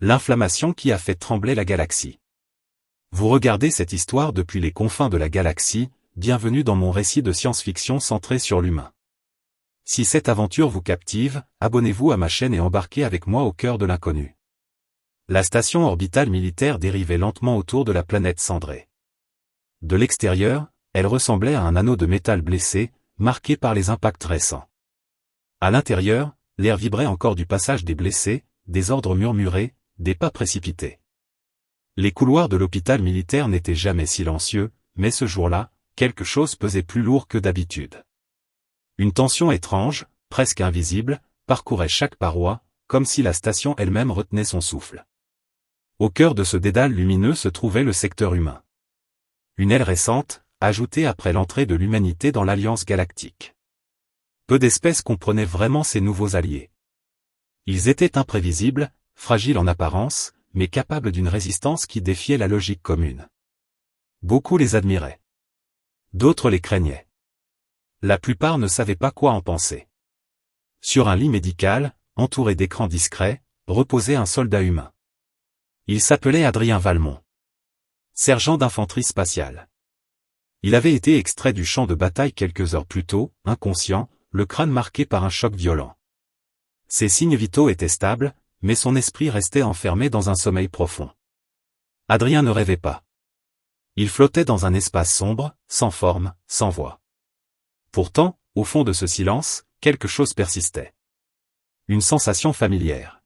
L'inflammation qui a fait trembler la galaxie. Vous regardez cette histoire depuis les confins de la galaxie, bienvenue dans mon récit de science-fiction centré sur l'humain. Si cette aventure vous captive, abonnez-vous à ma chaîne et embarquez avec moi au cœur de l'inconnu. La station orbitale militaire dérivait lentement autour de la planète cendrée. De l'extérieur, elle ressemblait à un anneau de métal blessé, marqué par les impacts récents. À l'intérieur, l'air vibrait encore du passage des blessés, des ordres murmurés, des pas précipités. Les couloirs de l'hôpital militaire n'étaient jamais silencieux, mais ce jour-là, quelque chose pesait plus lourd que d'habitude. Une tension étrange, presque invisible, parcourait chaque paroi, comme si la station elle-même retenait son souffle. Au cœur de ce dédale lumineux se trouvait le secteur humain. Une aile récente, ajoutée après l'entrée de l'humanité dans l'Alliance galactique. Peu d'espèces comprenaient vraiment ces nouveaux alliés. Ils étaient imprévisibles, fragiles en apparence, mais capables d'une résistance qui défiait la logique commune. Beaucoup les admiraient. D'autres les craignaient. La plupart ne savaient pas quoi en penser. Sur un lit médical, entouré d'écrans discrets, reposait un soldat humain. Il s'appelait Adrien Valmont. Sergent d'infanterie spatiale. Il avait été extrait du champ de bataille quelques heures plus tôt, inconscient, le crâne marqué par un choc violent. Ses signes vitaux étaient stables, mais son esprit restait enfermé dans un sommeil profond. Adrien ne rêvait pas. Il flottait dans un espace sombre, sans forme, sans voix. Pourtant, au fond de ce silence, quelque chose persistait. Une sensation familière.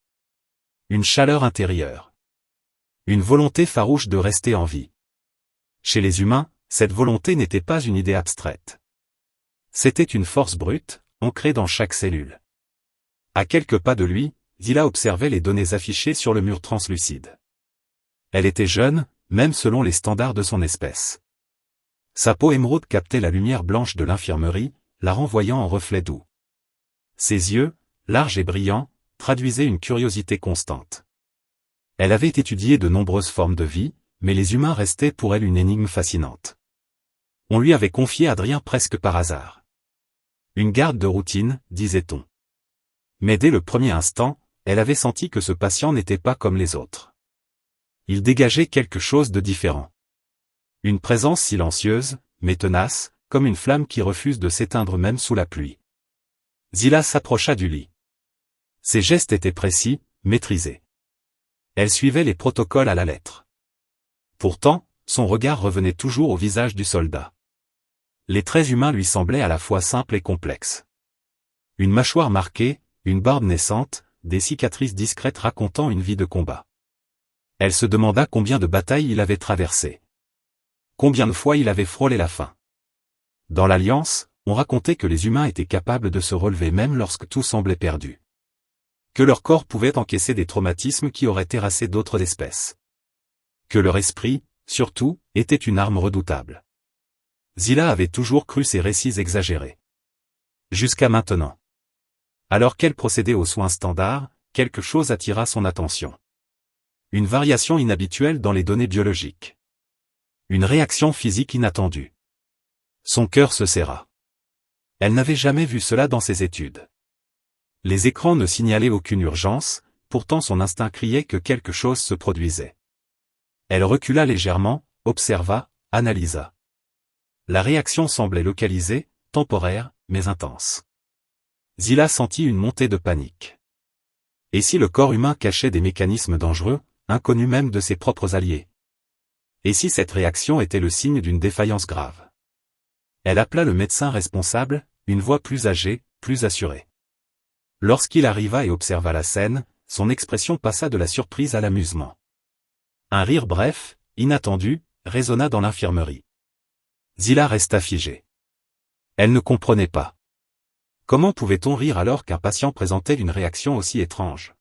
Une chaleur intérieure. Une volonté farouche de rester en vie. Chez les humains, cette volonté n'était pas une idée abstraite. C'était une force brute, ancrée dans chaque cellule. À quelques pas de lui, Zila observait les données affichées sur le mur translucide. Elle était jeune, même selon les standards de son espèce. Sa peau émeraude captait la lumière blanche de l'infirmerie, la renvoyant en reflet doux. Ses yeux, larges et brillants, traduisaient une curiosité constante. Elle avait étudié de nombreuses formes de vie, mais les humains restaient pour elle une énigme fascinante. On lui avait confié Adrien presque par hasard. Une garde de routine, disait-on. Mais dès le premier instant, elle avait senti que ce patient n'était pas comme les autres. Il dégageait quelque chose de différent. Une présence silencieuse, mais tenace, comme une flamme qui refuse de s'éteindre même sous la pluie. Zila s'approcha du lit. Ses gestes étaient précis, maîtrisés. Elle suivait les protocoles à la lettre. Pourtant, son regard revenait toujours au visage du soldat. Les traits humains lui semblaient à la fois simples et complexes. Une mâchoire marquée, une barbe naissante, des cicatrices discrètes racontant une vie de combat. Elle se demanda combien de batailles il avait traversées. Combien de fois il avait frôlé la faim. Dans l'Alliance, on racontait que les humains étaient capables de se relever même lorsque tout semblait perdu. Que leur corps pouvait encaisser des traumatismes qui auraient terrassé d'autres espèces. Que leur esprit, surtout, était une arme redoutable. Zila avait toujours cru ces récits exagérés. Jusqu'à maintenant. Alors qu'elle procédait aux soins standards, quelque chose attira son attention. Une variation inhabituelle dans les données biologiques. Une réaction physique inattendue. Son cœur se serra. Elle n'avait jamais vu cela dans ses études. Les écrans ne signalaient aucune urgence, pourtant son instinct criait que quelque chose se produisait. Elle recula légèrement, observa, analysa. La réaction semblait localisée, temporaire, mais intense. Zila sentit une montée de panique. Et si le corps humain cachait des mécanismes dangereux, inconnus même de ses propres alliés? Et si cette réaction était le signe d'une défaillance grave? Elle appela le médecin responsable, une voix plus âgée, plus assurée. Lorsqu'il arriva et observa la scène, son expression passa de la surprise à l'amusement. Un rire bref, inattendu, résonna dans l'infirmerie. Zila resta figée. Elle ne comprenait pas. Comment pouvait-on rire alors qu'un patient présentait une réaction aussi étrange?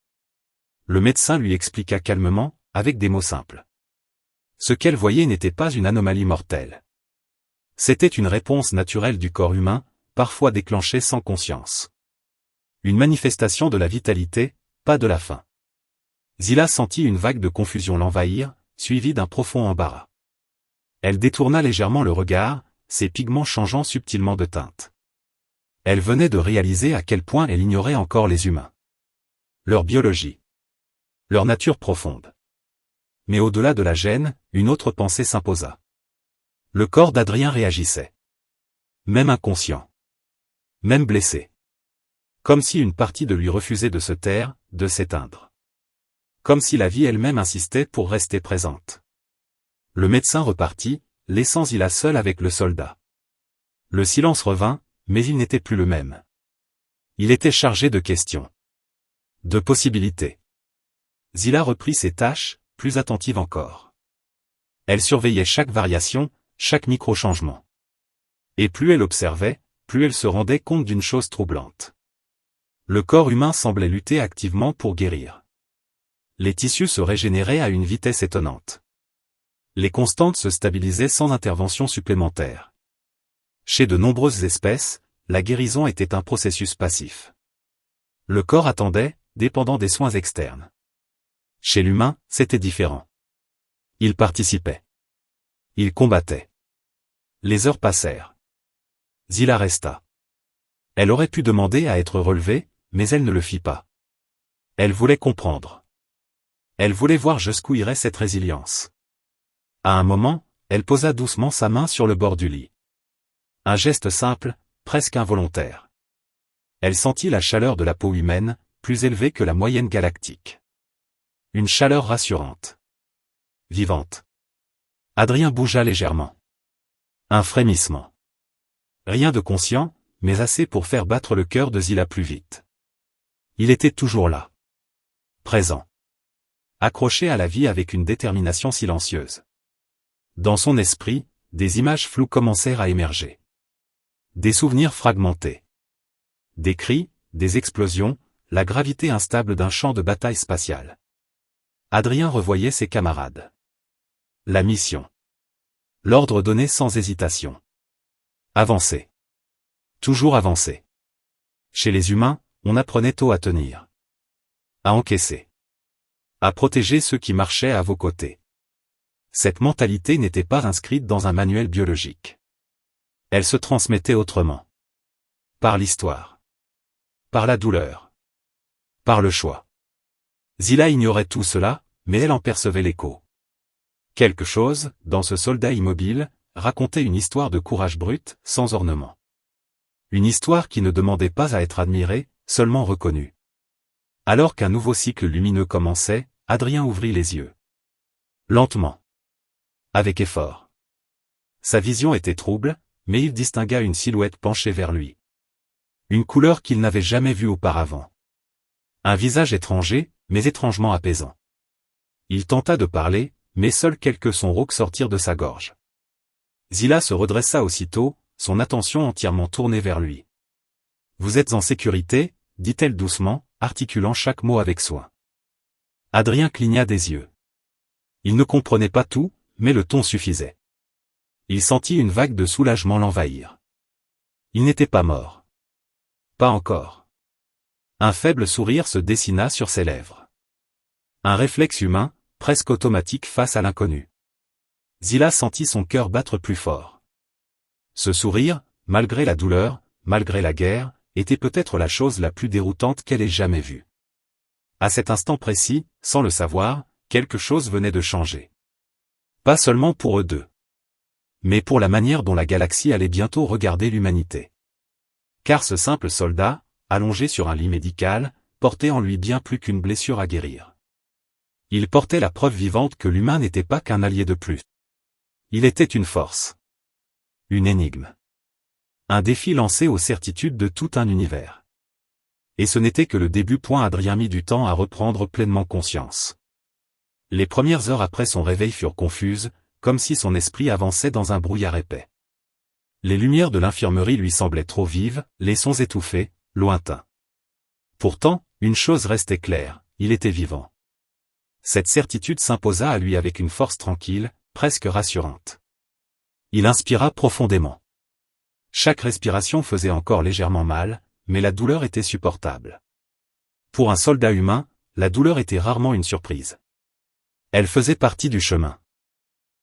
Le médecin lui expliqua calmement, avec des mots simples. Ce qu'elle voyait n'était pas une anomalie mortelle. C'était une réponse naturelle du corps humain, parfois déclenchée sans conscience. Une manifestation de la vitalité, pas de la faim. Zila sentit une vague de confusion l'envahir, suivie d'un profond embarras. Elle détourna légèrement le regard, ses pigments changeant subtilement de teinte. Elle venait de réaliser à quel point elle ignorait encore les humains. Leur biologie. leur nature profonde. Mais au-delà de la gêne, une autre pensée s'imposa. Le corps d'Adrien réagissait. Même inconscient. Même blessé. Comme si une partie de lui refusait de se taire, de s'éteindre. Comme si la vie elle-même insistait pour rester présente. Le médecin repartit, laissant Zila seule avec le soldat. Le silence revint, mais il n'était plus le même. Il était chargé de questions. De possibilités. Zila reprit ses tâches, plus attentive encore. Elle surveillait chaque variation, chaque micro-changement. Et plus elle observait, plus elle se rendait compte d'une chose troublante. Le corps humain semblait lutter activement pour guérir. Les tissus se régénéraient à une vitesse étonnante. Les constantes se stabilisaient sans intervention supplémentaire. Chez de nombreuses espèces, la guérison était un processus passif. Le corps attendait, dépendant des soins externes. Chez l'humain, c'était différent. Il participait. Il combattait. Les heures passèrent. Zila resta. Elle aurait pu demander à être relevée, mais elle ne le fit pas. Elle voulait comprendre. Elle voulait voir jusqu'où irait cette résilience. À un moment, elle posa doucement sa main sur le bord du lit. Un geste simple, presque involontaire. Elle sentit la chaleur de la peau humaine, plus élevée que la moyenne galactique. Une chaleur rassurante. Vivante. Adrien bougea légèrement. Un frémissement. Rien de conscient, mais assez pour faire battre le cœur de Zila plus vite. Il était toujours là. Présent. Accroché à la vie avec une détermination silencieuse. Dans son esprit, des images floues commencèrent à émerger. Des souvenirs fragmentés. Des cris, des explosions, la gravité instable d'un champ de bataille spatial. Adrien revoyait ses camarades. La mission. L'ordre donné sans hésitation. Avancer. Toujours avancer. Chez les humains, on apprenait tôt à tenir. À encaisser. À protéger ceux qui marchaient à vos côtés. Cette mentalité n'était pas inscrite dans un manuel biologique. Elle se transmettait autrement. Par l'histoire. Par la douleur. Par le choix. Zila ignorait tout cela, mais elle en percevait l'écho. Quelque chose, dans ce soldat immobile, racontait une histoire de courage brut, sans ornement. Une histoire qui ne demandait pas à être admirée, seulement reconnue. Alors qu'un nouveau cycle lumineux commençait, Adrien ouvrit les yeux. Lentement. Avec effort. Sa vision était trouble, mais il distingua une silhouette penchée vers lui. Une couleur qu'il n'avait jamais vue auparavant. Un visage étranger, mais étrangement apaisant. Il tenta de parler, mais seuls quelques sons rauques sortirent de sa gorge. Zila se redressa aussitôt, son attention entièrement tournée vers lui. « Vous êtes en sécurité ?» dit-elle doucement, articulant chaque mot avec soin. Adrien cligna des yeux. Il ne comprenait pas tout, mais le ton suffisait. Il sentit une vague de soulagement l'envahir. Il n'était pas mort. Pas encore. Un faible sourire se dessina sur ses lèvres. Un réflexe humain, presque automatique face à l'inconnu. Zila sentit son cœur battre plus fort. Ce sourire, malgré la douleur, malgré la guerre, était peut-être la chose la plus déroutante qu'elle ait jamais vue. À cet instant précis, sans le savoir, quelque chose venait de changer. Pas seulement pour eux deux. Mais pour la manière dont la galaxie allait bientôt regarder l'humanité. Car ce simple soldat, allongé sur un lit médical, portait en lui bien plus qu'une blessure à guérir. Il portait la preuve vivante que l'humain n'était pas qu'un allié de plus. Il était une force. Une énigme. Un défi lancé aux certitudes de tout un univers. Et ce n'était que le début. Adrien mit du temps à reprendre pleinement conscience. Les premières heures après son réveil furent confuses, comme si son esprit avançait dans un brouillard épais. Les lumières de l'infirmerie lui semblaient trop vives, les sons étouffés, lointains. Pourtant, une chose restait claire, il était vivant. Cette certitude s'imposa à lui avec une force tranquille, presque rassurante. Il inspira profondément. Chaque respiration faisait encore légèrement mal, mais la douleur était supportable. Pour un soldat humain, la douleur était rarement une surprise. Elle faisait partie du chemin.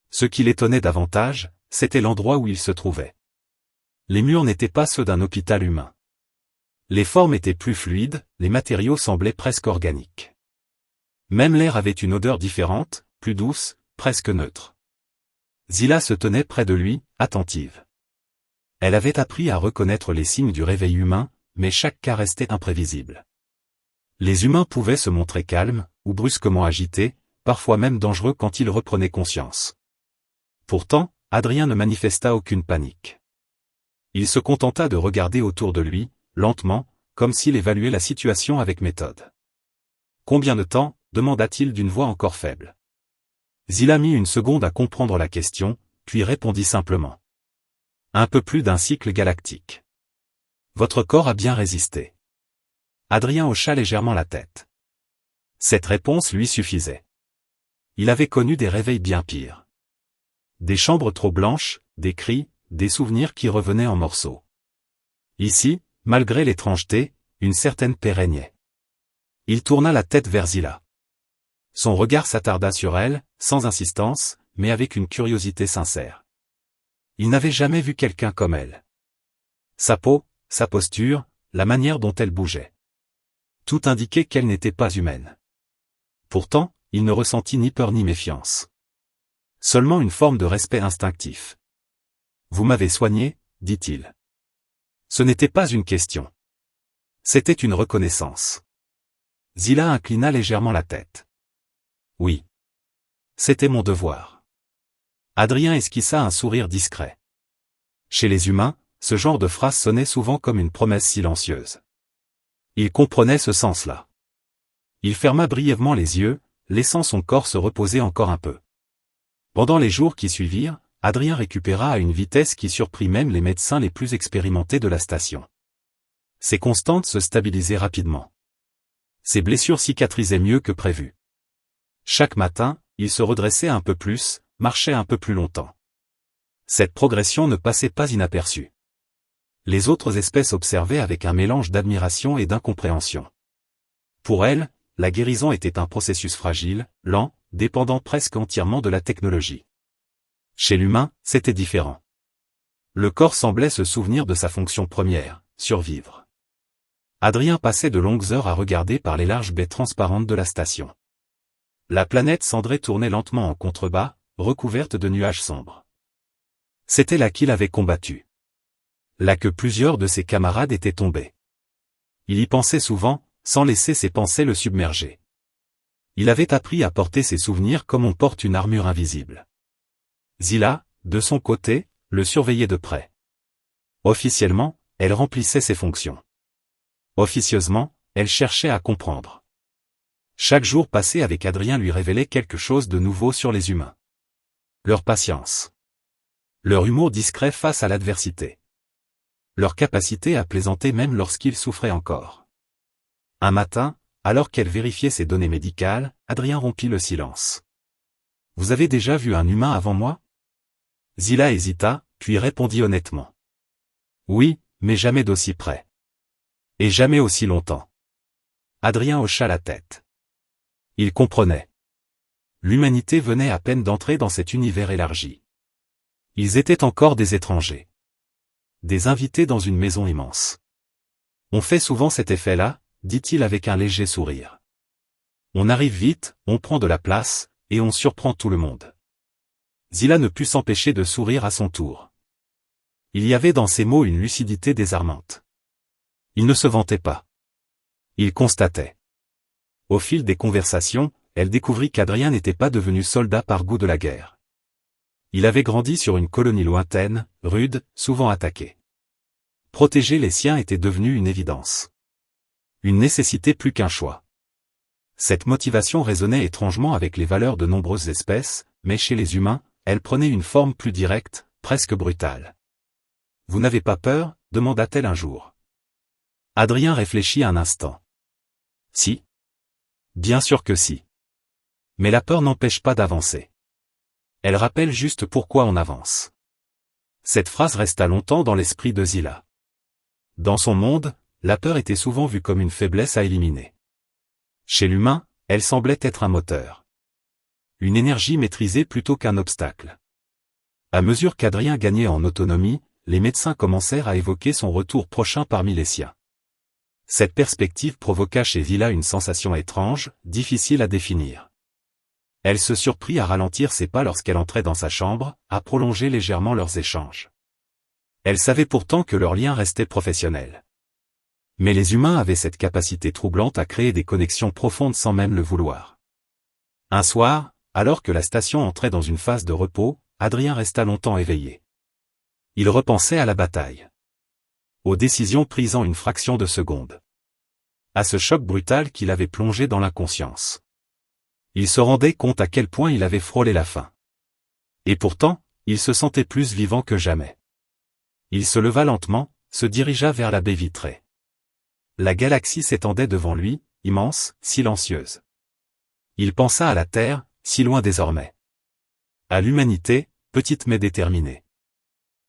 Ce qui l'étonnait davantage, c'était l'endroit où il se trouvait. Les murs n'étaient pas ceux d'un hôpital humain. Les formes étaient plus fluides, les matériaux semblaient presque organiques. Même l'air avait une odeur différente, plus douce, presque neutre. Zila se tenait près de lui, attentive. Elle avait appris à reconnaître les signes du réveil humain, mais chaque cas restait imprévisible. Les humains pouvaient se montrer calmes, ou brusquement agités, parfois même dangereux quand ils reprenaient conscience. Pourtant, Adrien ne manifesta aucune panique. Il se contenta de regarder autour de lui, lentement, comme s'il évaluait la situation avec méthode. « Combien de temps ?» demanda-t-il d'une voix encore faible. Zila mit une seconde à comprendre la question, puis répondit simplement. « Un peu plus d'un cycle galactique. Votre corps a bien résisté. » Adrien hocha légèrement la tête. Cette réponse lui suffisait. Il avait connu des réveils bien pires. Des chambres trop blanches, des cris, des souvenirs qui revenaient en morceaux. Ici, malgré l'étrangeté, une certaine paix régnait. Il tourna la tête vers Zila. Son regard s'attarda sur elle, sans insistance, mais avec une curiosité sincère. Il n'avait jamais vu quelqu'un comme elle. Sa peau, sa posture, la manière dont elle bougeait. Tout indiquait qu'elle n'était pas humaine. Pourtant, il ne ressentit ni peur ni méfiance. Seulement une forme de respect instinctif. « Vous m'avez soigné » dit-il. Ce n'était pas une question. C'était une reconnaissance. Zila inclina légèrement la tête. « Oui. C'était mon devoir. » Adrien esquissa un sourire discret. Chez les humains, ce genre de phrase sonnait souvent comme une promesse silencieuse. Il comprenait ce sens-là. Il ferma brièvement les yeux, laissant son corps se reposer encore un peu. Pendant les jours qui suivirent, Adrien récupéra à une vitesse qui surprit même les médecins les plus expérimentés de la station. Ses constantes se stabilisaient rapidement. Ses blessures cicatrisaient mieux que prévu. Chaque matin, il se redressait un peu plus, marchait un peu plus longtemps. Cette progression ne passait pas inaperçue. Les autres espèces observaient avec un mélange d'admiration et d'incompréhension. Pour elles, la guérison était un processus fragile, lent, dépendant presque entièrement de la technologie. Chez l'humain, c'était différent. Le corps semblait se souvenir de sa fonction première, survivre. Adrien passait de longues heures à regarder par les larges baies transparentes de la station. La planète cendrée tournait lentement en contrebas, recouverte de nuages sombres. C'était là qu'il avait combattu. Là que plusieurs de ses camarades étaient tombés. Il y pensait souvent, sans laisser ses pensées le submerger. Il avait appris à porter ses souvenirs comme on porte une armure invisible. Zila, de son côté, le surveillait de près. Officiellement, elle remplissait ses fonctions. Officieusement, elle cherchait à comprendre. Chaque jour passé avec Adrien lui révélait quelque chose de nouveau sur les humains. Leur patience. Leur humour discret face à l'adversité. Leur capacité à plaisanter même lorsqu'ils souffraient encore. Un matin, alors qu'elle vérifiait ses données médicales, Adrien rompit le silence. « Vous avez déjà vu un humain avant moi ?» Zila hésita, puis répondit honnêtement. « Oui, mais jamais d'aussi près. Et jamais aussi longtemps. » Adrien hocha la tête. Il comprenait. L'humanité venait à peine d'entrer dans cet univers élargi. Ils étaient encore des étrangers. Des invités dans une maison immense. On fait souvent cet effet-là, dit-il avec un léger sourire. On arrive vite, on prend de la place, et on surprend tout le monde. Zila ne put s'empêcher de sourire à son tour. Il y avait dans ses mots une lucidité désarmante. Il ne se vantait pas. Il constatait. Au fil des conversations, elle découvrit qu'Adrien n'était pas devenu soldat par goût de la guerre. Il avait grandi sur une colonie lointaine, rude, souvent attaquée. Protéger les siens était devenu une évidence. Une nécessité plus qu'un choix. Cette motivation résonnait étrangement avec les valeurs de nombreuses espèces, mais chez les humains, elle prenait une forme plus directe, presque brutale. « Vous n'avez pas peur ?» demanda-t-elle un jour. Adrien réfléchit un instant. « Si. Bien sûr que si. Mais la peur n'empêche pas d'avancer. Elle rappelle juste pourquoi on avance. » Cette phrase resta longtemps dans l'esprit de Zila. Dans son monde, la peur était souvent vue comme une faiblesse à éliminer. Chez l'humain, elle semblait être un moteur. Une énergie maîtrisée plutôt qu'un obstacle. À mesure qu'Adrien gagnait en autonomie, les médecins commencèrent à évoquer son retour prochain parmi les siens. Cette perspective provoqua chez Zila une sensation étrange, difficile à définir. Elle se surprit à ralentir ses pas lorsqu'elle entrait dans sa chambre, à prolonger légèrement leurs échanges. Elle savait pourtant que leur lien restait professionnel. Mais les humains avaient cette capacité troublante à créer des connexions profondes sans même le vouloir. Un soir, alors que la station entrait dans une phase de repos, Adrien resta longtemps éveillé. Il repensait à la bataille. Aux décisions prises en une fraction de seconde. À ce choc brutal qui l'avait plongé dans l'inconscience. Il se rendait compte à quel point il avait frôlé la fin. Et pourtant, il se sentait plus vivant que jamais. Il se leva lentement, se dirigea vers la baie vitrée. La galaxie s'étendait devant lui, immense, silencieuse. Il pensa à la Terre, si loin désormais. À l'humanité, petite mais déterminée.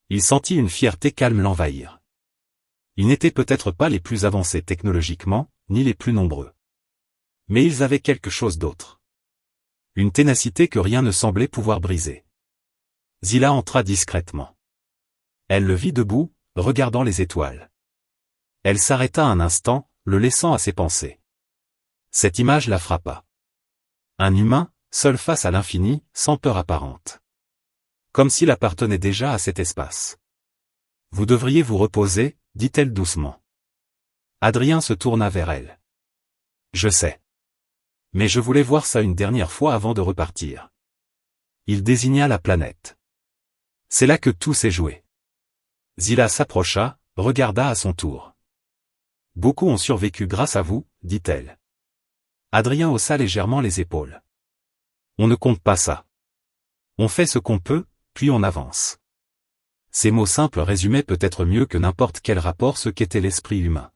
Il sentit une fierté calme l'envahir. Ils n'étaient peut-être pas les plus avancés technologiquement, ni les plus nombreux. Mais ils avaient quelque chose d'autre. Une ténacité que rien ne semblait pouvoir briser. Zila entra discrètement. Elle le vit debout, regardant les étoiles. Elle s'arrêta un instant, le laissant à ses pensées. Cette image la frappa. Un humain, seul face à l'infini, sans peur apparente. Comme s'il appartenait déjà à cet espace. Vous devriez vous reposer, dit-elle doucement. Adrien se tourna vers elle. Je sais. Mais je voulais voir ça une dernière fois avant de repartir. Il désigna la planète. C'est là que tout s'est joué. Zila s'approcha, regarda à son tour. Beaucoup ont survécu grâce à vous, dit-elle. Adrien haussa légèrement les épaules. On ne compte pas ça. On fait ce qu'on peut, puis on avance. Ces mots simples résumaient peut-être mieux que n'importe quel rapport ce qu'était l'esprit humain.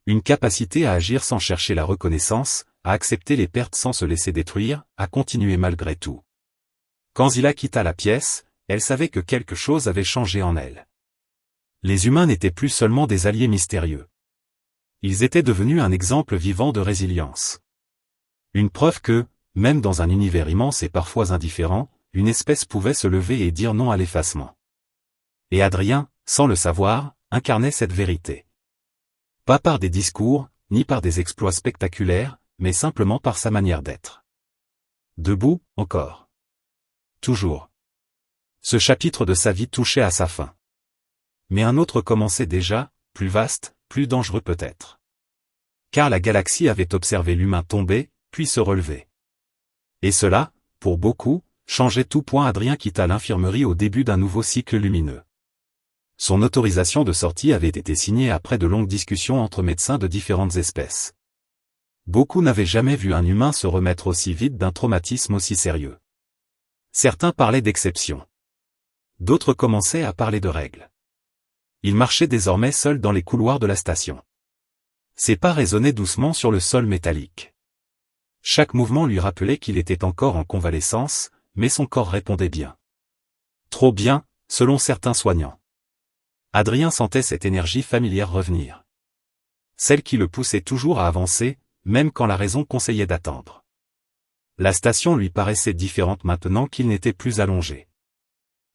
Une capacité à agir sans chercher la reconnaissance, à accepter les pertes sans se laisser détruire, à continuer malgré tout. Quand Zila quitta la pièce, elle savait que quelque chose avait changé en elle. Les humains n'étaient plus seulement des alliés mystérieux. Ils étaient devenus un exemple vivant de résilience. Une preuve que, même dans un univers immense et parfois indifférent, une espèce pouvait se lever et dire non à l'effacement. Et Adrien, sans le savoir, incarnait cette vérité. Pas par des discours, ni par des exploits spectaculaires, mais simplement par sa manière d'être. Debout, encore. Toujours. Ce chapitre de sa vie touchait à sa fin. Mais un autre commençait déjà, plus vaste, plus dangereux peut-être. Car la galaxie avait observé l'humain tomber, puis se relever. Et cela, pour beaucoup, changeait tout point. Adrien quitta l'infirmerie au début d'un nouveau cycle lumineux. Son autorisation de sortie avait été signée après de longues discussions entre médecins de différentes espèces. Beaucoup n'avaient jamais vu un humain se remettre aussi vite d'un traumatisme aussi sérieux. Certains parlaient d'exception. D'autres commençaient à parler de règles. Il marchait désormais seul dans les couloirs de la station. Ses pas résonnaient doucement sur le sol métallique. Chaque mouvement lui rappelait qu'il était encore en convalescence, mais son corps répondait bien. Trop bien, selon certains soignants. Adrien sentait cette énergie familière revenir. Celle qui le poussait toujours à avancer, même quand la raison conseillait d'attendre. La station lui paraissait différente maintenant qu'il n'était plus allongé.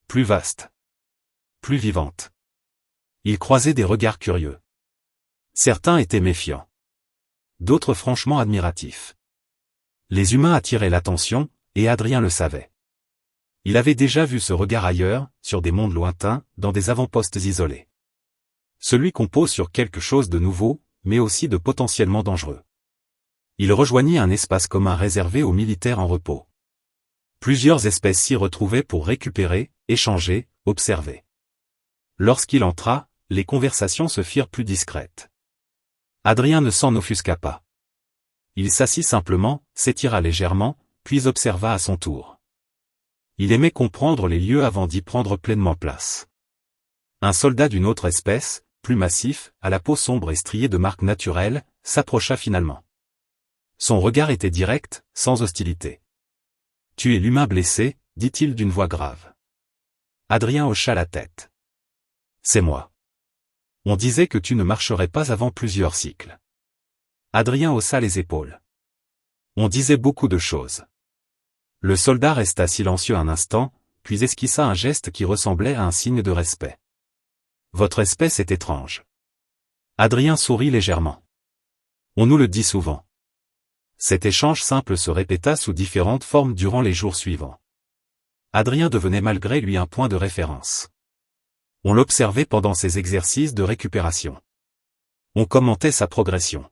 Plus vaste. Plus vivante. Il croisait des regards curieux. Certains étaient méfiants. D'autres franchement admiratifs. Les humains attiraient l'attention, et Adrien le savait. Il avait déjà vu ce regard ailleurs, sur des mondes lointains, dans des avant-postes isolés. Celui qu'on pose sur quelque chose de nouveau, mais aussi de potentiellement dangereux. Il rejoignit un espace commun réservé aux militaires en repos. Plusieurs espèces s'y retrouvaient pour récupérer, échanger, observer. Lorsqu'il entra, les conversations se firent plus discrètes. Adrien ne s'en offusqua pas. Il s'assit simplement, s'étira légèrement, puis observa à son tour. Il aimait comprendre les lieux avant d'y prendre pleinement place. Un soldat d'une autre espèce, plus massif, à la peau sombre et striée de marques naturelles, s'approcha finalement. Son regard était direct, sans hostilité. « Tu es l'humain blessé », dit-il d'une voix grave. Adrien hocha la tête. « C'est moi. On disait que tu ne marcherais pas avant plusieurs cycles. » Adrien haussa les épaules. On disait beaucoup de choses. Le soldat resta silencieux un instant, puis esquissa un geste qui ressemblait à un signe de respect. Votre espèce est étrange. Adrien sourit légèrement. On nous le dit souvent. Cet échange simple se répéta sous différentes formes durant les jours suivants. Adrien devenait malgré lui un point de référence. On l'observait pendant ses exercices de récupération. On commentait sa progression.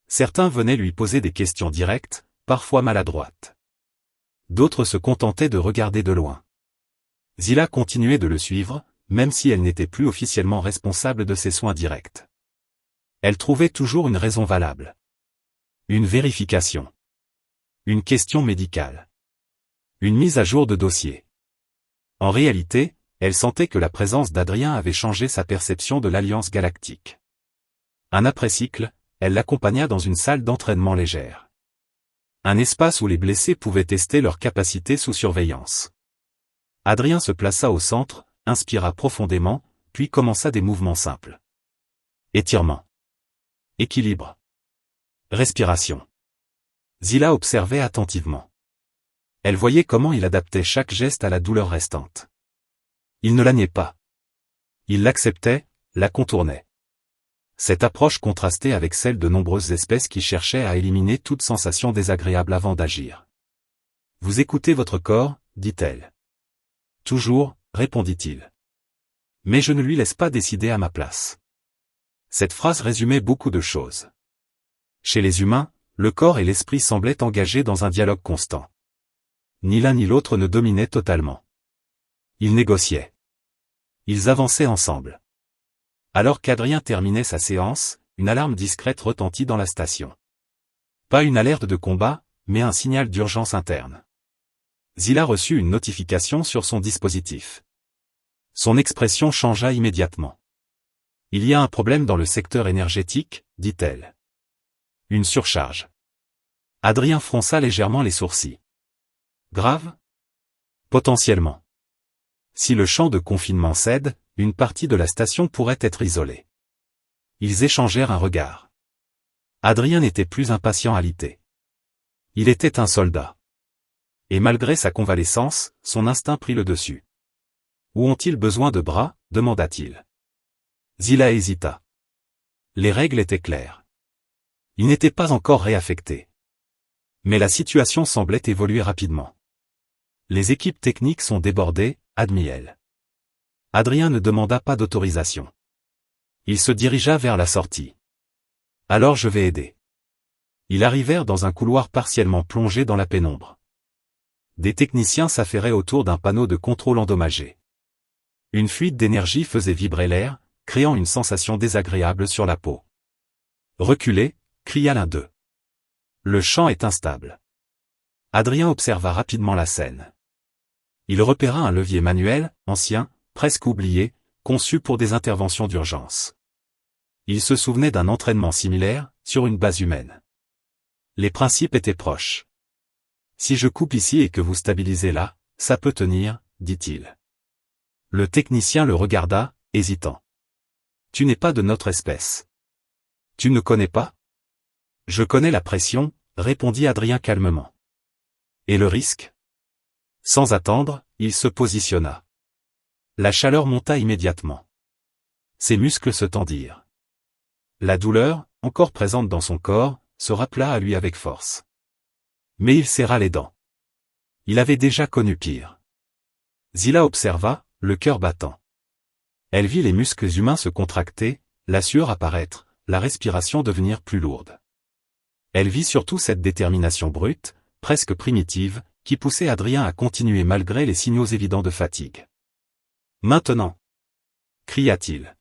Certains venaient lui poser des questions directes, parfois maladroites. D'autres se contentaient de regarder de loin. Zila continuait de le suivre, même si elle n'était plus officiellement responsable de ses soins directs. Elle trouvait toujours une raison valable. Une vérification. Une question médicale. Une mise à jour de dossier. En réalité, elle sentait que la présence d'Adrien avait changé sa perception de l'Alliance galactique. Un après-cycle, elle l'accompagna dans une salle d'entraînement légère. Un espace où les blessés pouvaient tester leur capacité sous surveillance. Adrien se plaça au centre, inspira profondément, puis commença des mouvements simples. Étirement. Équilibre. Respiration. Zila observait attentivement. Elle voyait comment il adaptait chaque geste à la douleur restante. Il ne la niait pas. Il l'acceptait, la contournait. Cette approche contrastait avec celle de nombreuses espèces qui cherchaient à éliminer toute sensation désagréable avant d'agir. « Vous écoutez votre corps, dit-elle. »« Toujours, répondit-il. Mais je ne lui laisse pas décider à ma place. » Cette phrase résumait beaucoup de choses. Chez les humains, le corps et l'esprit semblaient engagés dans un dialogue constant. Ni l'un ni l'autre ne dominaient totalement. Ils négociaient. Ils avançaient ensemble. Alors qu'Adrien terminait sa séance, une alarme discrète retentit dans la station. Pas une alerte de combat, mais un signal d'urgence interne. Zila reçut une notification sur son dispositif. Son expression changea immédiatement. « Il y a un problème dans le secteur énergétique, dit-elle. Une surcharge. » Adrien fronça légèrement les sourcils. « Grave ? » Potentiellement. Si le champ de confinement cède, une partie de la station pourrait être isolée. Ils échangèrent un regard. Adrien n'était plus impatient à l'idée. Il était un soldat. Et malgré sa convalescence, son instinct prit le dessus. « Où ont-ils besoin de bras ?» demanda-t-il. Zila hésita. Les règles étaient claires. Il n'était pas encore réaffecté. Mais la situation semblait évoluer rapidement. Les équipes techniques sont débordées, admit-elle. Adrien ne demanda pas d'autorisation. Il se dirigea vers la sortie. Alors je vais aider. Ils arrivèrent dans un couloir partiellement plongé dans la pénombre. Des techniciens s'affairaient autour d'un panneau de contrôle endommagé. Une fuite d'énergie faisait vibrer l'air, créant une sensation désagréable sur la peau. « Reculez !» cria l'un d'eux. « Le champ est instable. » Adrien observa rapidement la scène. Il repéra un levier manuel, ancien, presque oublié, conçu pour des interventions d'urgence. Il se souvenait d'un entraînement similaire, sur une base humaine. Les principes étaient proches. « Si je coupe ici et que vous stabilisez là, ça peut tenir, dit-il. » Le technicien le regarda, hésitant. « Tu n'es pas de notre espèce. Tu ne connais pas ? » « Je connais la pression, » répondit Adrien calmement. « Et le risque ?» Sans attendre, il se positionna. La chaleur monta immédiatement. Ses muscles se tendirent. La douleur, encore présente dans son corps, se rappela à lui avec force. Mais il serra les dents. Il avait déjà connu pire. Zila observa, le cœur battant. Elle vit les muscles humains se contracter, la sueur apparaître, la respiration devenir plus lourde. Elle vit surtout cette détermination brute, presque primitive, qui poussait Adrien à continuer malgré les signaux évidents de fatigue. « Maintenant !» cria-t-il.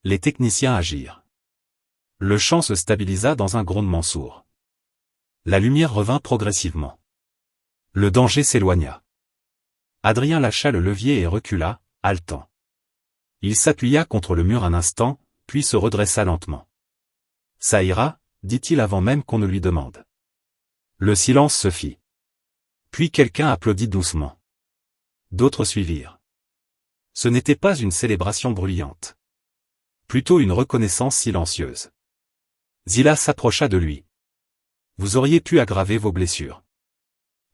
Les techniciens agirent. Le champ se stabilisa dans un grondement sourd. La lumière revint progressivement. Le danger s'éloigna. Adrien lâcha le levier et recula, haletant. Il s'appuya contre le mur un instant, puis se redressa lentement. « Ça ira ?» dit-il avant même qu'on ne lui demande. Le silence se fit. Puis quelqu'un applaudit doucement. D'autres suivirent. Ce n'était pas une célébration bruyante. Plutôt une reconnaissance silencieuse. Zila s'approcha de lui. « Vous auriez pu aggraver vos blessures. »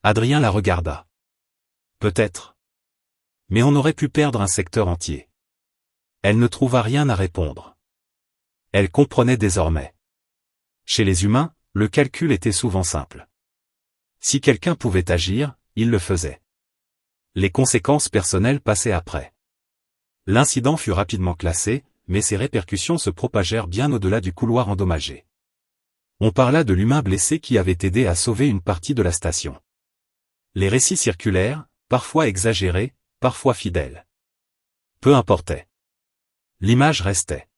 Adrien la regarda. « Peut-être. Mais on aurait pu perdre un secteur entier. » Elle ne trouva rien à répondre. Elle comprenait désormais. Chez les humains, le calcul était souvent simple. Si quelqu'un pouvait agir, il le faisait. Les conséquences personnelles passaient après. L'incident fut rapidement classé, mais ses répercussions se propagèrent bien au-delà du couloir endommagé. On parla de l'humain blessé qui avait aidé à sauver une partie de la station. Les récits circulèrent, parfois exagérés, parfois fidèles. Peu importait. L'image restait.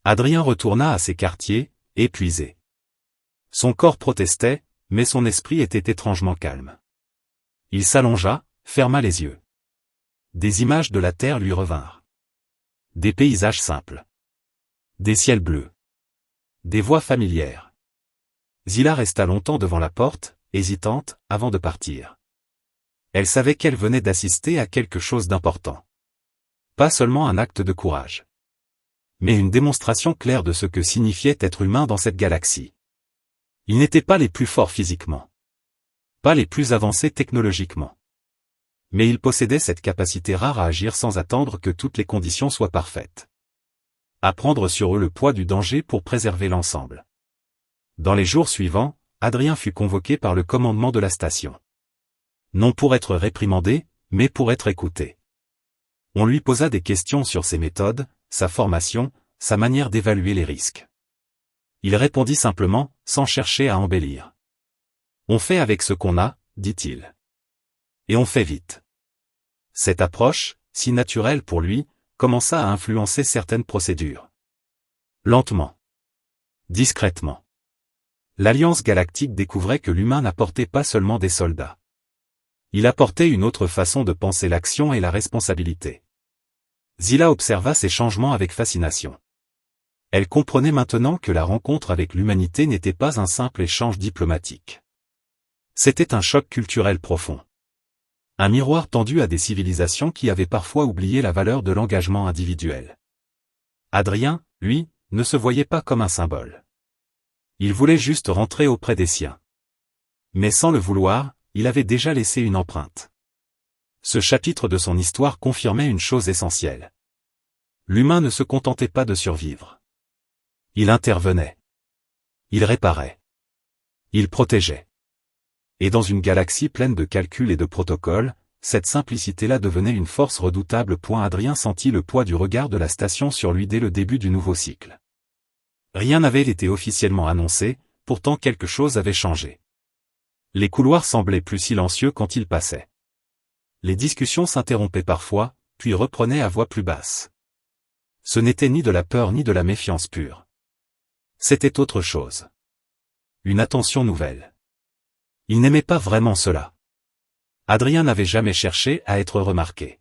Adrien retourna à ses quartiers, épuisé. Son corps protestait, mais son esprit était étrangement calme. Il s'allongea, ferma les yeux. Des images de la terre lui revinrent. Des paysages simples. Des ciels bleus. Des voix familières. Zila resta longtemps devant la porte, hésitante, avant de partir. Elle savait qu'elle venait d'assister à quelque chose d'important. Pas seulement un acte de courage, mais une démonstration claire de ce que signifiait être humain dans cette galaxie. Ils n'étaient pas les plus forts physiquement. Pas les plus avancés technologiquement. Mais ils possédaient cette capacité rare à agir sans attendre que toutes les conditions soient parfaites. À prendre sur eux le poids du danger pour préserver l'ensemble. Dans les jours suivants, Adrien fut convoqué par le commandement de la station. Non pour être réprimandé, mais pour être écouté. On lui posa des questions sur ses méthodes, sa formation, sa manière d'évaluer les risques. Il répondit simplement, sans chercher à embellir. On fait avec ce qu'on a, dit-il. Et on fait vite. Cette approche, si naturelle pour lui, commença à influencer certaines procédures. Lentement. Discrètement. L'Alliance galactique découvrait que l'humain n'apportait pas seulement des soldats. Il apportait une autre façon de penser l'action et la responsabilité. Zila observa ces changements avec fascination. Elle comprenait maintenant que la rencontre avec l'humanité n'était pas un simple échange diplomatique. C'était un choc culturel profond. Un miroir tendu à des civilisations qui avaient parfois oublié la valeur de l'engagement individuel. Adrien, lui, ne se voyait pas comme un symbole. Il voulait juste rentrer auprès des siens. Mais sans le vouloir, il avait déjà laissé une empreinte. Ce chapitre de son histoire confirmait une chose essentielle. L'humain ne se contentait pas de survivre. Il intervenait. Il réparait. Il protégeait. Et dans une galaxie pleine de calculs et de protocoles, cette simplicité-là devenait une force redoutable. Adrien sentit le poids du regard de la station sur lui dès le début du nouveau cycle. Rien n'avait été officiellement annoncé, pourtant quelque chose avait changé. Les couloirs semblaient plus silencieux quand il passait. Les discussions s'interrompaient parfois, puis reprenaient à voix plus basse. Ce n'était ni de la peur ni de la méfiance pure. C'était autre chose. Une attention nouvelle. Il n'aimait pas vraiment cela. Adrien n'avait jamais cherché à être remarqué.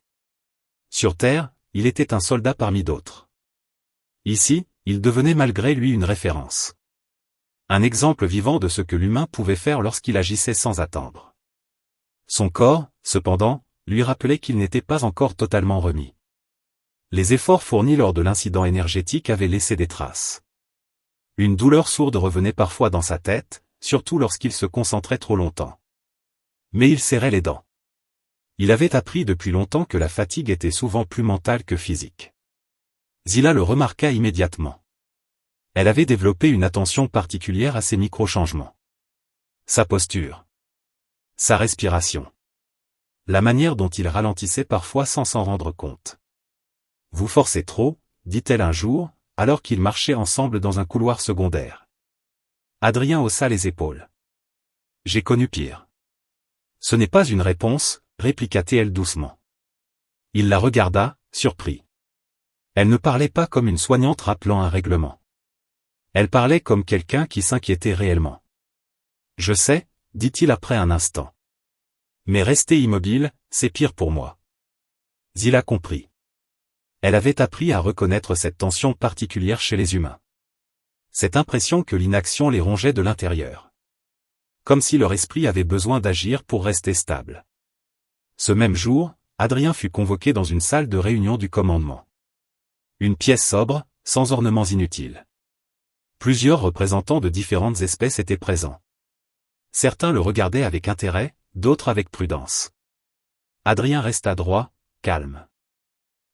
Sur Terre, il était un soldat parmi d'autres. Ici, il devenait malgré lui une référence. Un exemple vivant de ce que l'humain pouvait faire lorsqu'il agissait sans attendre. Son corps, cependant, lui rappelait qu'il n'était pas encore totalement remis. Les efforts fournis lors de l'incident énergétique avaient laissé des traces. Une douleur sourde revenait parfois dans sa tête, surtout lorsqu'il se concentrait trop longtemps. Mais il serrait les dents. Il avait appris depuis longtemps que la fatigue était souvent plus mentale que physique. Zila le remarqua immédiatement. Elle avait développé une attention particulière à ces micro-changements. Sa posture. Sa respiration. La manière dont il ralentissait parfois sans s'en rendre compte. « Vous forcez trop », dit-elle un jour, alors qu'ils marchaient ensemble dans un couloir secondaire. Adrien haussa les épaules. « J'ai connu pire. » « Ce n'est pas une réponse, répliqua-t-elle doucement. Il la regarda, surpris. Elle ne parlait pas comme une soignante rappelant un règlement. Elle parlait comme quelqu'un qui s'inquiétait réellement. « Je sais, » dit-il après un instant. « Mais rester immobile, c'est pire pour moi. » Zila comprit. Elle avait appris à reconnaître cette tension particulière chez les humains. Cette impression que l'inaction les rongeait de l'intérieur. Comme si leur esprit avait besoin d'agir pour rester stable. Ce même jour, Adrien fut convoqué dans une salle de réunion du commandement. Une pièce sobre, sans ornements inutiles. Plusieurs représentants de différentes espèces étaient présents. Certains le regardaient avec intérêt, d'autres avec prudence. Adrien resta droit, calme.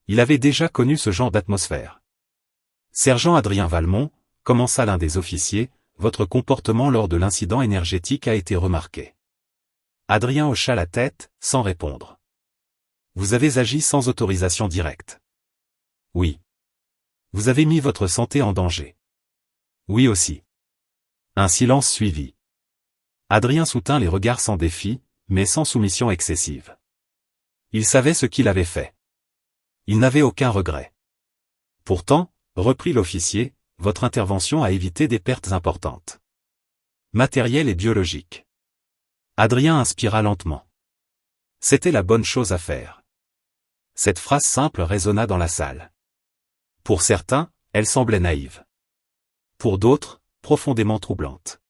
Il avait déjà connu ce genre d'atmosphère. Sergent Adrien Valmont, commença l'un des officiers, votre comportement lors de l'incident énergétique a été remarqué. Adrien hocha la tête, sans répondre. Vous avez agi sans autorisation directe. Oui. Vous avez mis votre santé en danger. Oui aussi. Un silence suivit. Adrien soutint les regards sans défi, mais sans soumission excessive. Il savait ce qu'il avait fait. Il n'avait aucun regret. Pourtant, reprit l'officier, votre intervention a évité des pertes importantes. Matérielles et biologiques. Adrien inspira lentement. C'était la bonne chose à faire. Cette phrase simple résonna dans la salle. Pour certains, elle semblait naïve. Pour d'autres, profondément troublante.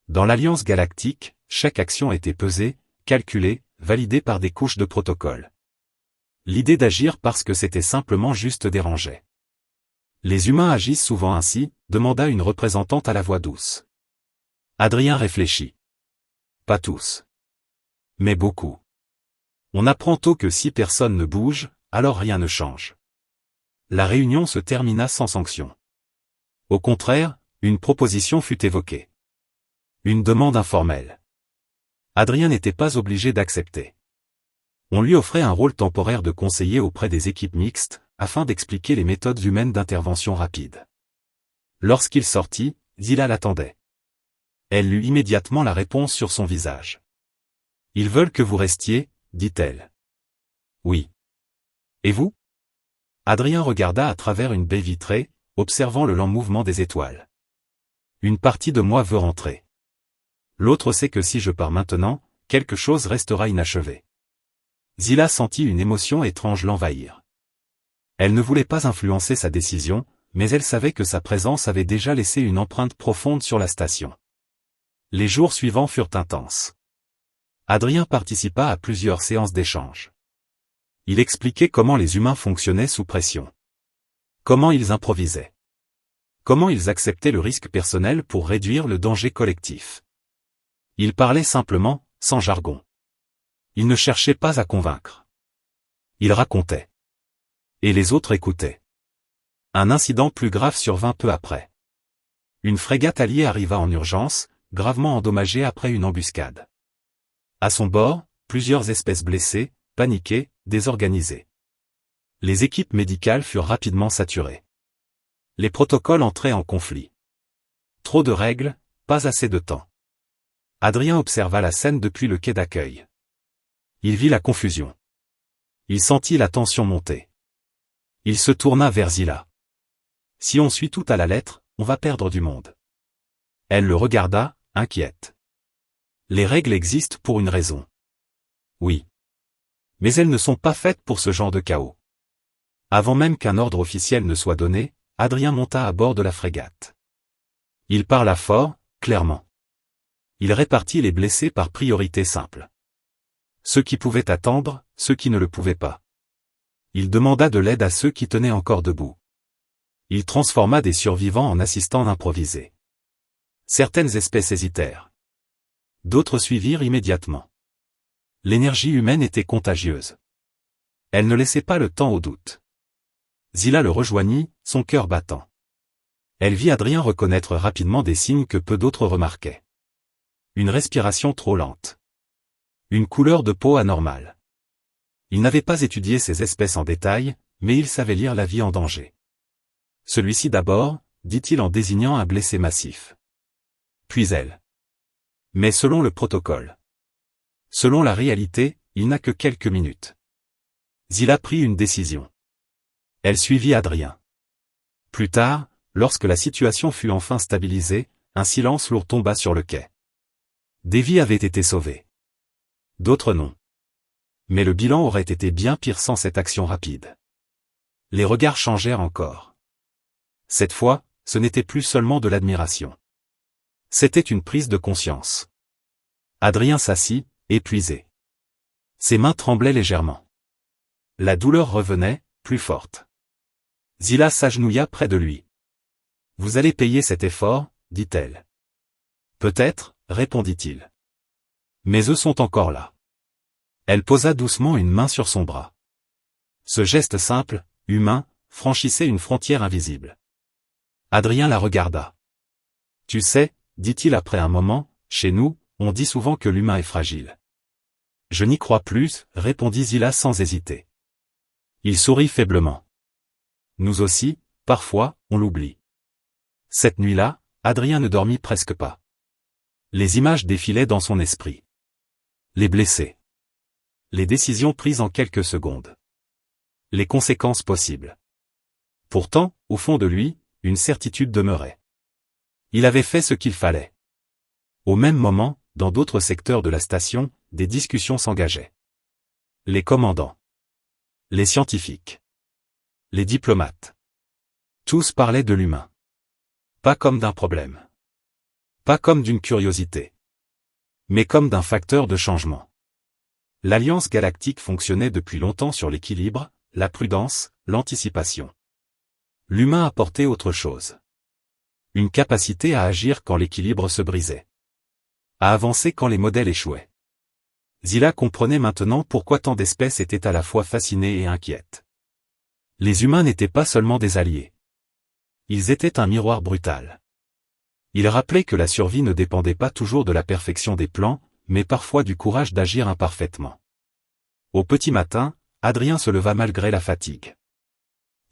Dans l'Alliance galactique, chaque action était pesée, calculée, validée par des couches de protocole. L'idée d'agir parce que c'était simplement juste dérangeait. Les humains agissent souvent ainsi, demanda une représentante à la voix douce. Adrien réfléchit. Pas tous. Mais beaucoup. On apprend tôt que si personne ne bouge, alors rien ne change. La réunion se termina sans sanction. Au contraire, une proposition fut évoquée. Une demande informelle. Adrien n'était pas obligé d'accepter. On lui offrait un rôle temporaire de conseiller auprès des équipes mixtes, afin d'expliquer les méthodes humaines d'intervention rapide. Lorsqu'il sortit, Zila l'attendait. Elle lut immédiatement la réponse sur son visage. « Ils veulent que vous restiez, dit-elle. »« Oui. »« Et vous ?» Adrien regarda à travers une baie vitrée, observant le lent mouvement des étoiles. « Une partie de moi veut rentrer. L'autre sait que si je pars maintenant, quelque chose restera inachevé. » Zila sentit une émotion étrange l'envahir. Elle ne voulait pas influencer sa décision, mais elle savait que sa présence avait déjà laissé une empreinte profonde sur la station. Les jours suivants furent intenses. Adrien participa à plusieurs séances d'échange. Il expliquait comment les humains fonctionnaient sous pression. Comment ils improvisaient. Comment ils acceptaient le risque personnel pour réduire le danger collectif. Il parlait simplement, sans jargon. Il ne cherchait pas à convaincre. Il racontait. Et les autres écoutaient. Un incident plus grave survint peu après. Une frégate alliée arriva en urgence, gravement endommagée après une embuscade. À son bord, plusieurs espèces blessées, paniquées, désorganisées. Les équipes médicales furent rapidement saturées. Les protocoles entraient en conflit. Trop de règles, pas assez de temps. Adrien observa la scène depuis le quai d'accueil. Il vit la confusion. Il sentit la tension monter. Il se tourna vers Zila. Si on suit tout à la lettre, on va perdre du monde. Elle le regarda, inquiète. Les règles existent pour une raison. Oui. Mais elles ne sont pas faites pour ce genre de chaos. Avant même qu'un ordre officiel ne soit donné, Adrien monta à bord de la frégate. Il parla fort, clairement. Il répartit les blessés par priorité simple. Ceux qui pouvaient attendre, ceux qui ne le pouvaient pas. Il demanda de l'aide à ceux qui tenaient encore debout. Il transforma des survivants en assistants improvisés. Certaines espèces hésitèrent. D'autres suivirent immédiatement. L'énergie humaine était contagieuse. Elle ne laissait pas le temps au doute. Zila le rejoignit, son cœur battant. Elle vit Adrien reconnaître rapidement des signes que peu d'autres remarquaient. Une respiration trop lente. Une couleur de peau anormale. Il n'avait pas étudié ces espèces en détail, mais il savait lire la vie en danger. Celui-ci d'abord, dit-il en désignant un blessé massif. Puis elle. Mais selon le protocole. Selon la réalité, il n'a que quelques minutes. Zila prit une décision. Elle suivit Adrien. Plus tard, lorsque la situation fut enfin stabilisée, un silence lourd tomba sur le quai. Des vies avaient été sauvées. D'autres non. Mais le bilan aurait été bien pire sans cette action rapide. Les regards changèrent encore. Cette fois, ce n'était plus seulement de l'admiration. C'était une prise de conscience. Adrien s'assit, épuisé. Ses mains tremblaient légèrement. La douleur revenait, plus forte. Zila s'agenouilla près de lui. « Vous allez payer cet effort, dit-elle. »« Peut-être, répondit-il. Mais eux sont encore là. » Elle posa doucement une main sur son bras. Ce geste simple, humain, franchissait une frontière invisible. Adrien la regarda. Tu sais, dit-il après un moment, chez nous, on dit souvent que l'humain est fragile. Je n'y crois plus, répondit Zila sans hésiter. Il sourit faiblement. Nous aussi, parfois, on l'oublie. Cette nuit-là, Adrien ne dormit presque pas. Les images défilaient dans son esprit. Les blessés. Les décisions prises en quelques secondes. Les conséquences possibles. Pourtant, au fond de lui, une certitude demeurait. Il avait fait ce qu'il fallait. Au même moment, dans d'autres secteurs de la station, des discussions s'engageaient. Les commandants. Les scientifiques. Les diplomates. Tous parlaient de l'humain. Pas comme d'un problème. Pas comme d'une curiosité. Mais comme d'un facteur de changement. L'Alliance galactique fonctionnait depuis longtemps sur l'équilibre, la prudence, l'anticipation. L'humain apportait autre chose. Une capacité à agir quand l'équilibre se brisait. À avancer quand les modèles échouaient. Zila comprenait maintenant pourquoi tant d'espèces étaient à la fois fascinées et inquiètes. Les humains n'étaient pas seulement des alliés. Ils étaient un miroir brutal. Ils rappelaient que la survie ne dépendait pas toujours de la perfection des plans, mais parfois du courage d'agir imparfaitement. Au petit matin, Adrien se leva malgré la fatigue.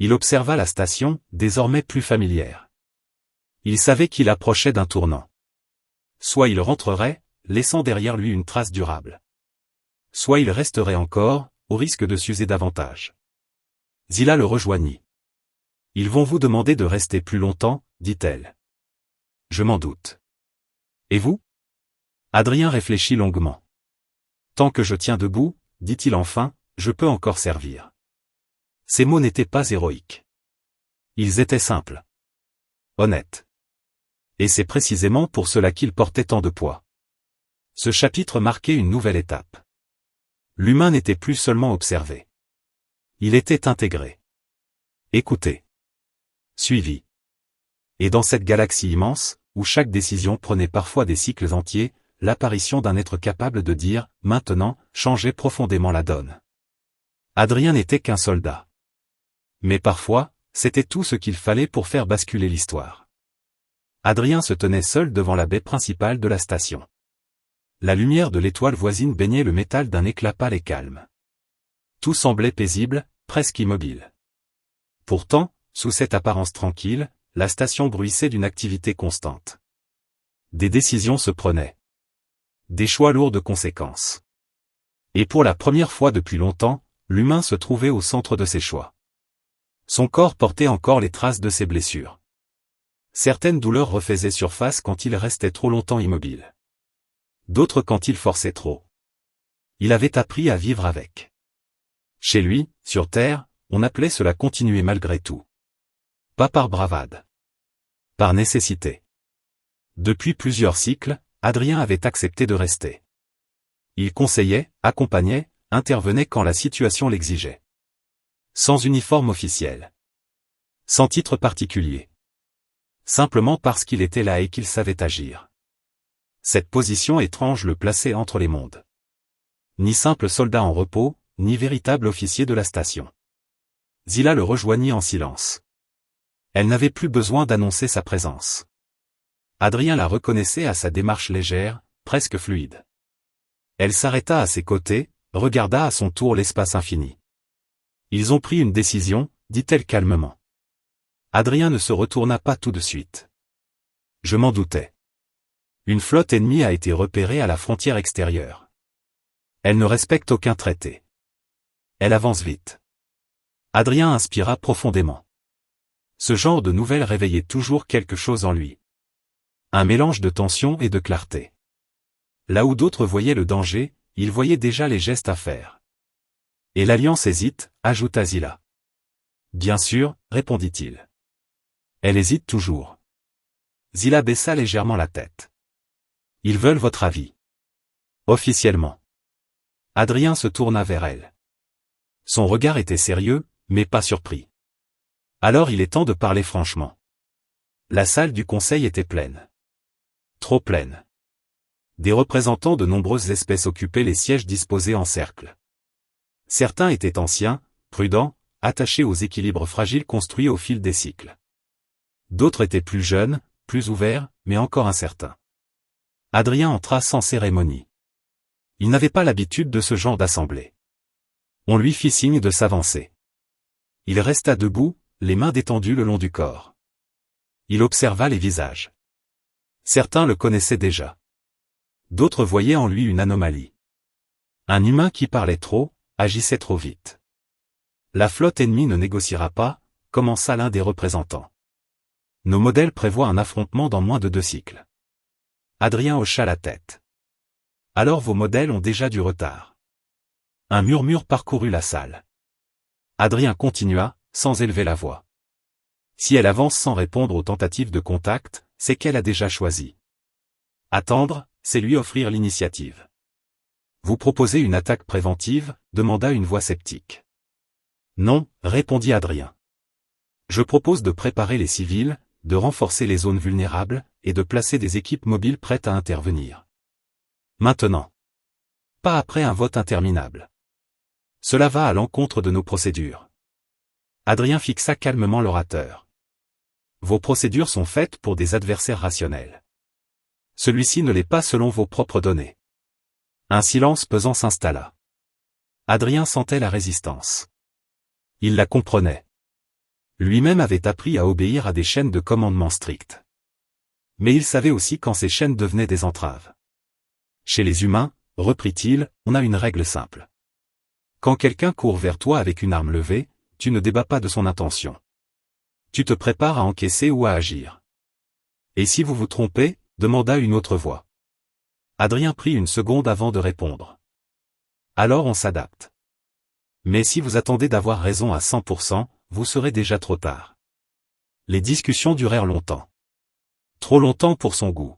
Il observa la station, désormais plus familière. Il savait qu'il approchait d'un tournant. Soit il rentrerait, laissant derrière lui une trace durable. Soit il resterait encore, au risque de s'user davantage. Zila le rejoignit. « Ils vont vous demander de rester plus longtemps, dit-elle. Je m'en doute. Et vous ? Adrien réfléchit longuement. Tant que je tiens debout, dit-il enfin, je peux encore servir. Ces mots n'étaient pas héroïques. Ils étaient simples. Honnêtes. Et c'est précisément pour cela qu'ils portaient tant de poids. Ce chapitre marquait une nouvelle étape. L'humain n'était plus seulement observé. Il était intégré. Écouté. Suivi. Et dans cette galaxie immense, où chaque décision prenait parfois des cycles entiers, l'apparition d'un être capable de dire « maintenant » changeait profondément la donne. Adrien n'était qu'un soldat. Mais parfois, c'était tout ce qu'il fallait pour faire basculer l'histoire. Adrien se tenait seul devant la baie principale de la station. La lumière de l'étoile voisine baignait le métal d'un éclat pâle et calme. Tout semblait paisible, presque immobile. Pourtant, sous cette apparence tranquille, la station bruissait d'une activité constante. Des décisions se prenaient. Des choix lourds de conséquences. Et pour la première fois depuis longtemps, l'humain se trouvait au centre de ses choix. Son corps portait encore les traces de ses blessures. Certaines douleurs refaisaient surface quand il restait trop longtemps immobile. D'autres quand il forçait trop. Il avait appris à vivre avec. Chez lui, sur Terre, on appelait cela continuer malgré tout. Pas par bravade. Par nécessité. Depuis plusieurs cycles, Adrien avait accepté de rester. Il conseillait, accompagnait, intervenait quand la situation l'exigeait. Sans uniforme officiel. Sans titre particulier. Simplement parce qu'il était là et qu'il savait agir. Cette position étrange le plaçait entre les mondes. Ni simple soldat en repos, ni véritable officier de la station. Zila le rejoignit en silence. Elle n'avait plus besoin d'annoncer sa présence. Adrien la reconnaissait à sa démarche légère, presque fluide. Elle s'arrêta à ses côtés, regarda à son tour l'espace infini. Ils ont pris une décision, dit-elle calmement. Adrien ne se retourna pas tout de suite. Je m'en doutais. Une flotte ennemie a été repérée à la frontière extérieure. Elle ne respecte aucun traité. Elle avance vite. Adrien inspira profondément. Ce genre de nouvelles réveillait toujours quelque chose en lui. Un mélange de tension et de clarté. Là où d'autres voyaient le danger, il voyait déjà les gestes à faire. Et l'Alliance hésite, ajouta Zila. Bien sûr, répondit-il. Elle hésite toujours. Zila baissa légèrement la tête. Ils veulent votre avis. Officiellement. Adrien se tourna vers elle. Son regard était sérieux, mais pas surpris. Alors il est temps de parler franchement. La salle du conseil était pleine. Trop pleine. Des représentants de nombreuses espèces occupaient les sièges disposés en cercle. Certains étaient anciens, prudents, attachés aux équilibres fragiles construits au fil des cycles. D'autres étaient plus jeunes, plus ouverts, mais encore incertains. Adrien entra sans cérémonie. Il n'avait pas l'habitude de ce genre d'assemblée. On lui fit signe de s'avancer. Il resta debout, les mains détendues le long du corps. Il observa les visages. Certains le connaissaient déjà. D'autres voyaient en lui une anomalie. Un humain qui parlait trop, agissait trop vite. La flotte ennemie ne négociera pas, commença l'un des représentants. Nos modèles prévoient un affrontement dans moins de 2 cycles. Adrien hocha la tête. Alors vos modèles ont déjà du retard. Un murmure parcourut la salle. Adrien continua, sans élever la voix. Si elle avance sans répondre aux tentatives de contact, c'est qu'elle a déjà choisi. Attendre, c'est lui offrir l'initiative. Vous proposez une attaque préventive, demanda une voix sceptique. Non, répondit Adrien. Je propose de préparer les civils, de renforcer les zones vulnérables, et de placer des équipes mobiles prêtes à intervenir. Maintenant. Pas après un vote interminable. Cela va à l'encontre de nos procédures. Adrien fixa calmement l'orateur. Vos procédures sont faites pour des adversaires rationnels. Celui-ci ne l'est pas selon vos propres données. Un silence pesant s'installa. Adrien sentait la résistance. Il la comprenait. Lui-même avait appris à obéir à des chaînes de commandement strictes. Mais il savait aussi quand ces chaînes devenaient des entraves. Chez les humains, reprit-il, on a une règle simple. Quand quelqu'un court vers toi avec une arme levée, tu ne débats pas de son intention. Tu te prépares à encaisser ou à agir. Et si vous vous trompez, demanda une autre voix. Adrien prit une seconde avant de répondre. Alors on s'adapte. Mais si vous attendez d'avoir raison à 100%, vous serez déjà trop tard. Les discussions durèrent longtemps. Trop longtemps pour son goût.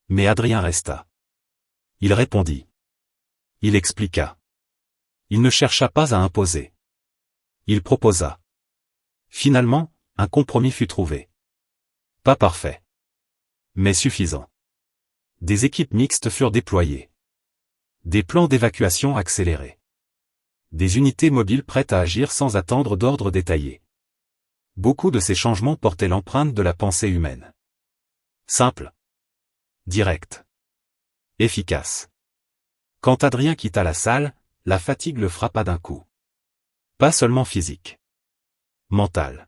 Mais Adrien resta. Il répondit. Il expliqua. Il ne chercha pas à imposer. Il proposa. Finalement, un compromis fut trouvé. Pas parfait. Mais suffisant. Des équipes mixtes furent déployées. Des plans d'évacuation accélérés. Des unités mobiles prêtes à agir sans attendre d'ordre détaillé. Beaucoup de ces changements portaient l'empreinte de la pensée humaine. Simple. Direct. Efficace. Quand Adrien quitta la salle, la fatigue le frappa d'un coup. Pas seulement physique. Mental.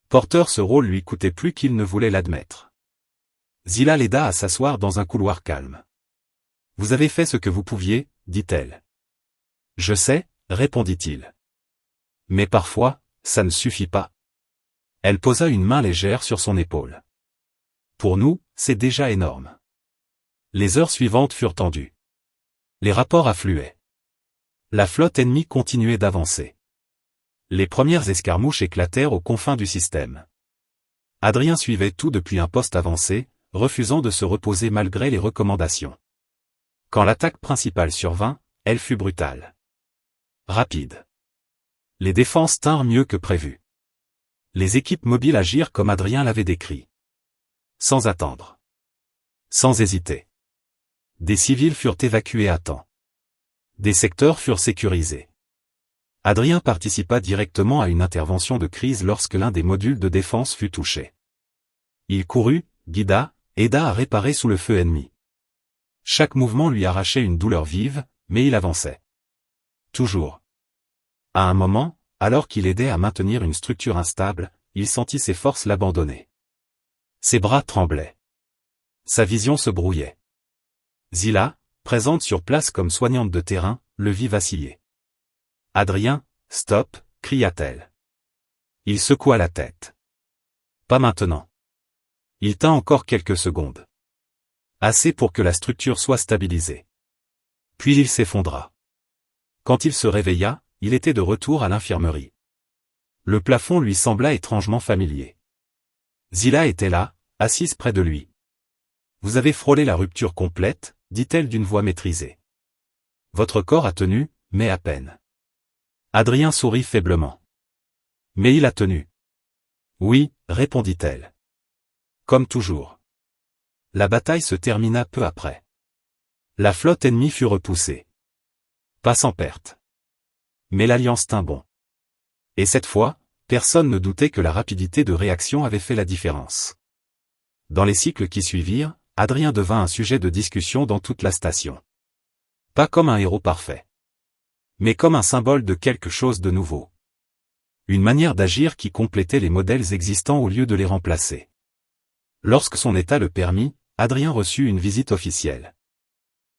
Porteur ce rôle lui coûtait plus qu'il ne voulait l'admettre. Zila l'aida à s'asseoir dans un couloir calme. Vous avez fait ce que vous pouviez, dit-elle. Je sais, répondit-il. Mais parfois, ça ne suffit pas. Elle posa une main légère sur son épaule. Pour nous, c'est déjà énorme. Les heures suivantes furent tendues. Les rapports affluaient. La flotte ennemie continuait d'avancer. Les premières escarmouches éclatèrent aux confins du système. Adrien suivait tout depuis un poste avancé, refusant de se reposer malgré les recommandations. Quand l'attaque principale survint, elle fut brutale. Rapide. Les défenses tinrent mieux que prévu. Les équipes mobiles agirent comme Adrien l'avait décrit. Sans attendre. Sans hésiter. Des civils furent évacués à temps. Des secteurs furent sécurisés. Adrien participa directement à une intervention de crise lorsque l'un des modules de défense fut touché. Il courut, guida, aida à réparer sous le feu ennemi. Chaque mouvement lui arrachait une douleur vive, mais il avançait. Toujours. À un moment, alors qu'il aidait à maintenir une structure instable, il sentit ses forces l'abandonner. Ses bras tremblaient. Sa vision se brouillait. Zila, présente sur place comme soignante de terrain, le vit vaciller. Adrien, stop, cria-t-elle. Il secoua la tête. Pas maintenant. Il tint encore quelques secondes. Assez pour que la structure soit stabilisée. Puis il s'effondra. Quand il se réveilla, il était de retour à l'infirmerie. Le plafond lui sembla étrangement familier. Zila était là, assise près de lui. Vous avez frôlé la rupture complète, dit-elle d'une voix maîtrisée. Votre corps a tenu, mais à peine. Adrien sourit faiblement. Mais il a tenu. Oui, répondit-elle. Comme toujours. La bataille se termina peu après. La flotte ennemie fut repoussée. Pas sans perte. Mais l'alliance tint bon. Et cette fois, Personne ne doutait que la rapidité de réaction avait fait la différence. Dans les cycles qui suivirent, Adrien devint un sujet de discussion dans toute la station. Pas comme un héros parfait, mais comme un symbole de quelque chose de nouveau. Une manière d'agir qui complétait les modèles existants au lieu de les remplacer. Lorsque son état le permit, Adrien reçut une visite officielle.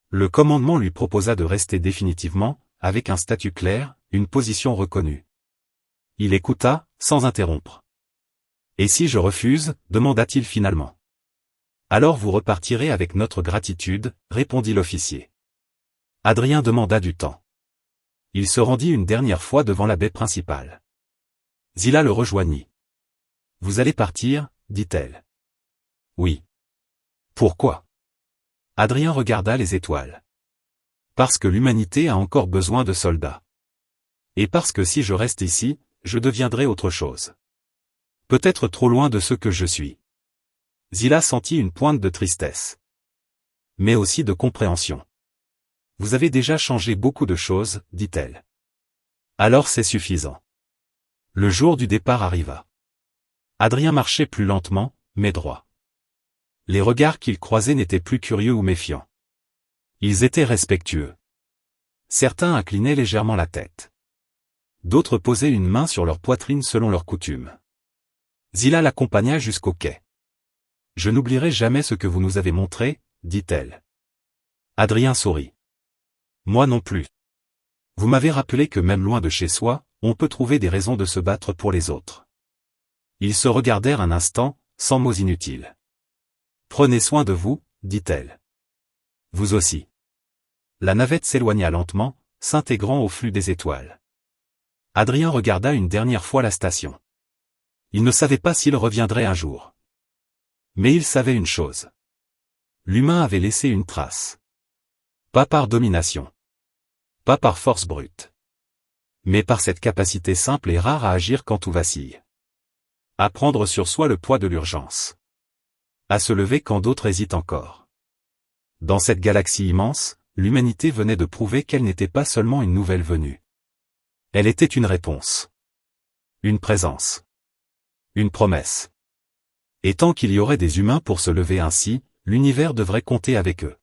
Le commandement lui proposa de rester définitivement, avec un statut clair, une position reconnue. Il écouta, sans interrompre. « Et si je refuse ?» demanda-t-il finalement. « Alors vous repartirez avec notre gratitude » répondit l'officier. Adrien demanda du temps. Il se rendit une dernière fois devant la baie principale. Zilla le rejoignit. « Vous allez partir ?» dit-elle. « Oui. »« Pourquoi ?» Adrien regarda les étoiles. « Parce que l'humanité a encore besoin de soldats. Et parce que si je reste ici, je deviendrai autre chose. Peut-être trop loin de ce que je suis. » Zilla sentit une pointe de tristesse. Mais aussi de compréhension. « Vous avez déjà changé beaucoup de choses, dit-elle. Alors c'est suffisant. » Le jour du départ arriva. Adrien marchait plus lentement, mais droit. Les regards qu'il croisait n'étaient plus curieux ou méfiants. Ils étaient respectueux. Certains inclinaient légèrement la tête. D'autres posaient une main sur leur poitrine selon leur coutume. Zilla l'accompagna jusqu'au quai. « Je n'oublierai jamais ce que vous nous avez montré, » dit-elle. Adrien sourit. « Moi non plus. Vous m'avez rappelé que même loin de chez soi, on peut trouver des raisons de se battre pour les autres. » Ils se regardèrent un instant, sans mots inutiles. « Prenez soin de vous, » dit-elle. « Vous aussi. » La navette s'éloigna lentement, s'intégrant au flux des étoiles. Adrien regarda une dernière fois la station. Il ne savait pas s'il reviendrait un jour. Mais il savait une chose. L'humain avait laissé une trace. Pas par domination. Pas par force brute. Mais par cette capacité simple et rare à agir quand tout vacille. À prendre sur soi le poids de l'urgence. À se lever quand d'autres hésitent encore. Dans cette galaxie immense, l'humanité venait de prouver qu'elle n'était pas seulement une nouvelle venue. Elle était une réponse. Une présence. Une promesse. Et tant qu'il y aurait des humains pour se lever ainsi, l'univers devrait compter avec eux.